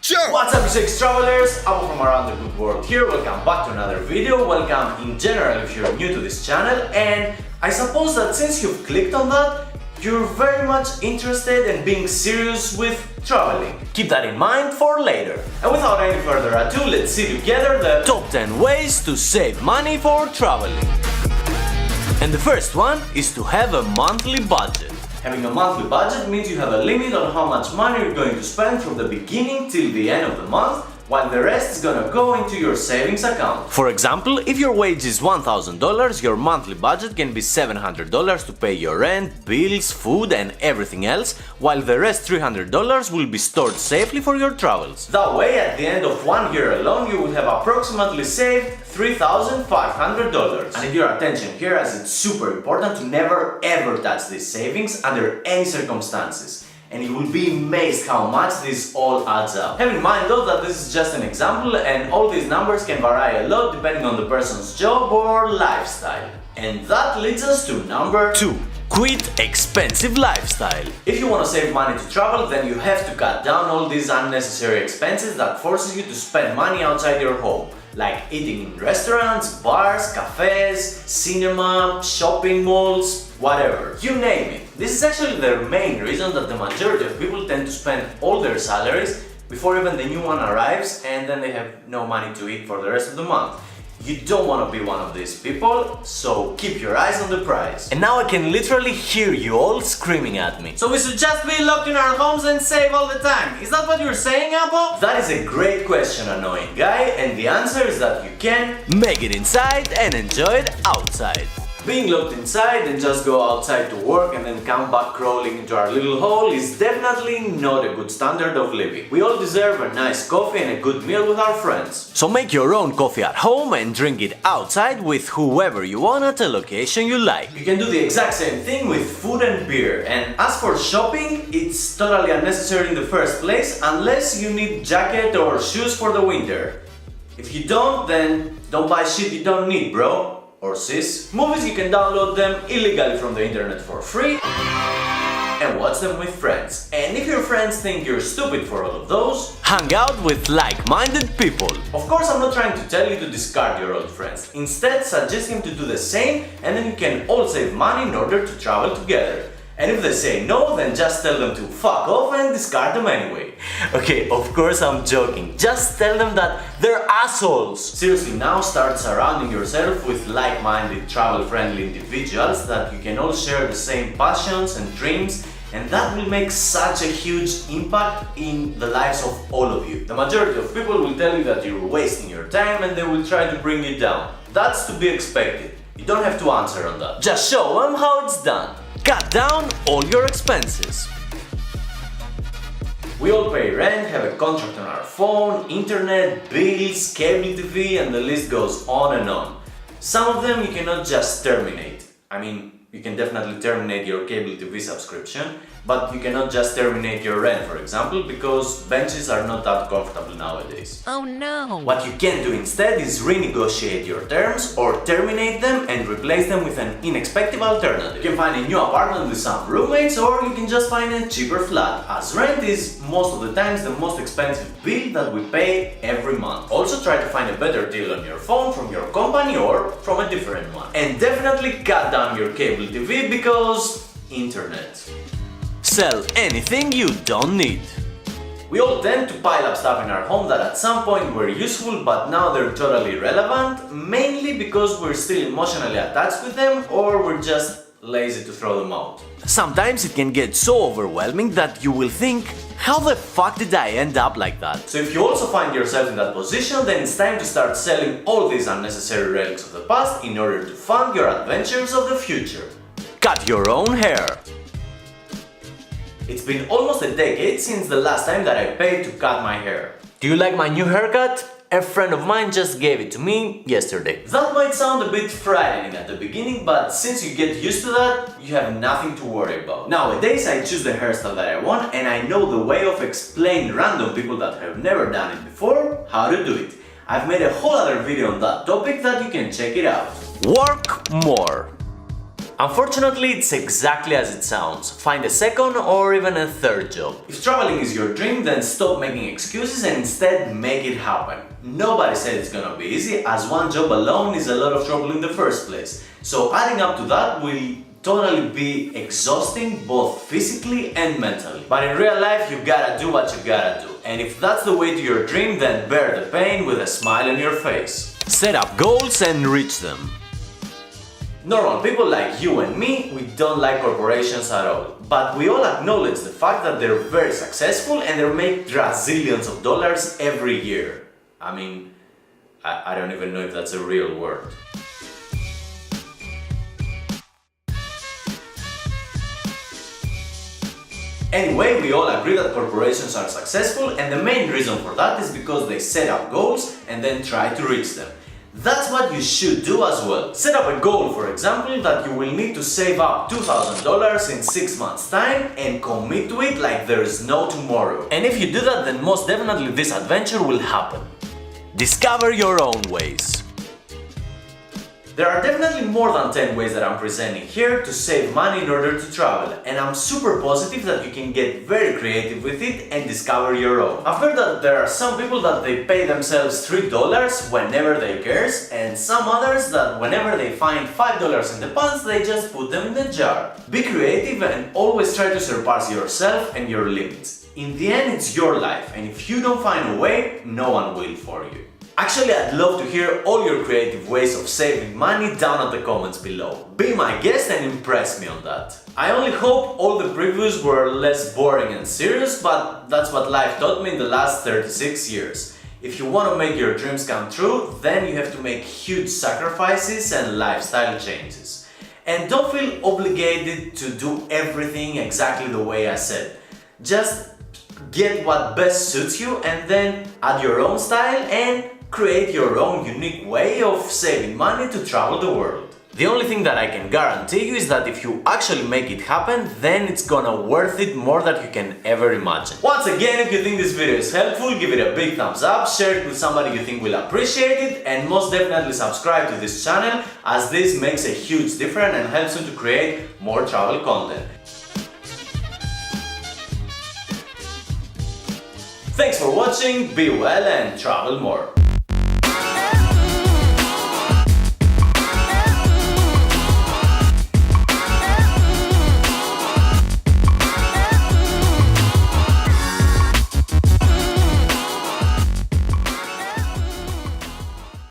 Sure. What's up, you travelers? I'm from around the good world here. Welcome back to another video. Welcome in general if you're new to this channel. And I suppose that since you've clicked on that, you're very much interested in being serious with traveling. Keep that in mind for later. And without any further ado, let's see together the top 10 ways to save money for traveling. And the first one is to have a monthly budget. Having a monthly budget means you have a limit on how much money you're going to spend from the beginning till the end of the month, while the rest is gonna go into your savings account. For example, if your wage is $1,000, your monthly budget can be $700 to pay your rent, bills, food and everything else, while the rest $300 will be stored safely for your travels. That way, at the end of 1 year alone, you will have approximately saved $3,500. I need your attention here, as it's super important to never ever touch these savings under any circumstances. And you will be amazed how much this all adds up. Have in mind though that this is just an example and all these numbers can vary a lot depending on the person's job or lifestyle. And that leads us to number 2. Quit expensive lifestyle. If you want to save money to travel, then you have to cut down all these unnecessary expenses that forces you to spend money outside your home, like eating in restaurants, bars, cafes, cinema, shopping malls, whatever, you name it. This is actually the main reason that the majority of people tend to spend all their salaries before even the new one arrives, and then they have no money to eat for the rest of the month. You don't want to be one of these people, so keep your eyes on the prize. And now I can literally hear you all screaming at me. So we should just be locked in our homes and save all the time. Is that what you're saying, Apple? That is a great question, annoying guy, and the answer is that you can make it inside and enjoy it outside. Being locked inside and just go outside to work and then come back crawling into our little hole is definitely not a good standard of living. We all deserve a nice coffee and a good meal with our friends. So make your own coffee at home and drink it outside with whoever you want at a location you like. You can do the exact same thing with food and beer. And as for shopping, it's totally unnecessary in the first place unless you need jacket or shoes for the winter. If you don't, then don't buy shit you don't need, bro. Or sis. Movies, you can download them illegally from the internet for free and watch them with friends. And if your friends think you're stupid for all of those, hang out with like-minded people. Of course, I'm not trying to tell you to discard your old friends. Instead, suggest him to do the same, and then you can all save money in order to travel together. And if they say no, then just tell them to fuck off and discard them anyway. Okay, of course I'm joking. Just tell them that they're assholes. Seriously, now start surrounding yourself with like-minded, travel-friendly individuals that you can all share the same passions and dreams, and that will make such a huge impact in the lives of all of you. The majority of people will tell you that you're wasting your time and they will try to bring you down. That's to be expected. You don't have to answer on that. Just show them how it's done. Cut down all your expenses. We all pay rent, have a contract on our phone, internet, bills, cable TV, and the list goes on and on. Some of them you cannot just terminate. I mean, you can definitely terminate your cable TV subscription, but you cannot just terminate your rent, for example, because benches are not that comfortable nowadays. Oh no! What you can do instead is renegotiate your terms or terminate them and replace them with an inexpensive alternative. You can find a new apartment with some roommates, or you can just find a cheaper flat, as rent is most of the times the most expensive bill that we pay every month. Also try to find a better deal on your phone from your company or from a different one. And definitely cut down your cable TV because internet. Sell anything you don't need. We all tend to pile up stuff in our home that at some point were useful but now they're totally irrelevant, mainly because we're still emotionally attached with them or we're just lazy to throw them out. Sometimes it can get so overwhelming that you will think, how the fuck did I end up like that? So if you also find yourself in that position, then it's time to start selling all these unnecessary relics of the past in order to fund your adventures of the future. Cut your own hair. It's been almost a decade since the last time that I paid to cut my hair. Do you like my new haircut? A friend of mine just gave it to me yesterday. That might sound a bit frightening at the beginning, but since you get used to that, you have nothing to worry about. Nowadays I choose the hairstyle that I want and I know the way of explaining random people that have never done it before how to do it. I've made a whole other video on that topic that you can check it out. Work more. Unfortunately, it's exactly as it sounds. Find a second or even a third job. If traveling is your dream, then stop making excuses and instead make it happen. Nobody said it's gonna be easy, as one job alone is a lot of trouble in the first place. So adding up to that will totally be exhausting both physically and mentally. But in real life, you gotta do what you gotta do. And if that's the way to your dream, then bear the pain with a smile on your face. Set up goals and reach them. Normal people like you and me, we don't like corporations at all. But we all acknowledge the fact that they're very successful and they make trazillions of dollars every year. I mean, I don't even know if that's a real word. Anyway, we all agree that corporations are successful, and the main reason for that is because they set up goals and then try to reach them. That's what you should do as well. Set up a goal, for example, that you will need to save up $2,000 in 6 months' time and commit to it like there is no tomorrow. And if you do that, then most definitely this adventure will happen. Discover your own ways. There are definitely more than 10 ways that I'm presenting here to save money in order to travel, and I'm super positive that you can get very creative with it and discover your own. I've heard that there are some people that they pay themselves $3 whenever they curse, and some others that whenever they find $5 in the pants, they just put them in the jar. Be creative and always try to surpass yourself and your limits. In the end, it's your life, and if you don't find a way, no one will for you. Actually, I'd love to hear all your creative ways of saving money down in the comments below. Be my guest and impress me on that. I only hope all the previews were less boring and serious, but that's what life taught me in the last 36 years. If you want to make your dreams come true, then you have to make huge sacrifices and lifestyle changes. And don't feel obligated to do everything exactly the way I said. Just get what best suits you and then add your own style and create your own unique way of saving money to travel the world. The only thing that I can guarantee you is that if you actually make it happen, then it's gonna worth it more than you can ever imagine. Once again, if you think this video is helpful, give it a big thumbs up, share it with somebody you think will appreciate it, and most definitely subscribe to this channel, as this makes a huge difference and helps you to create more travel content. Thanks for watching, be well and travel more!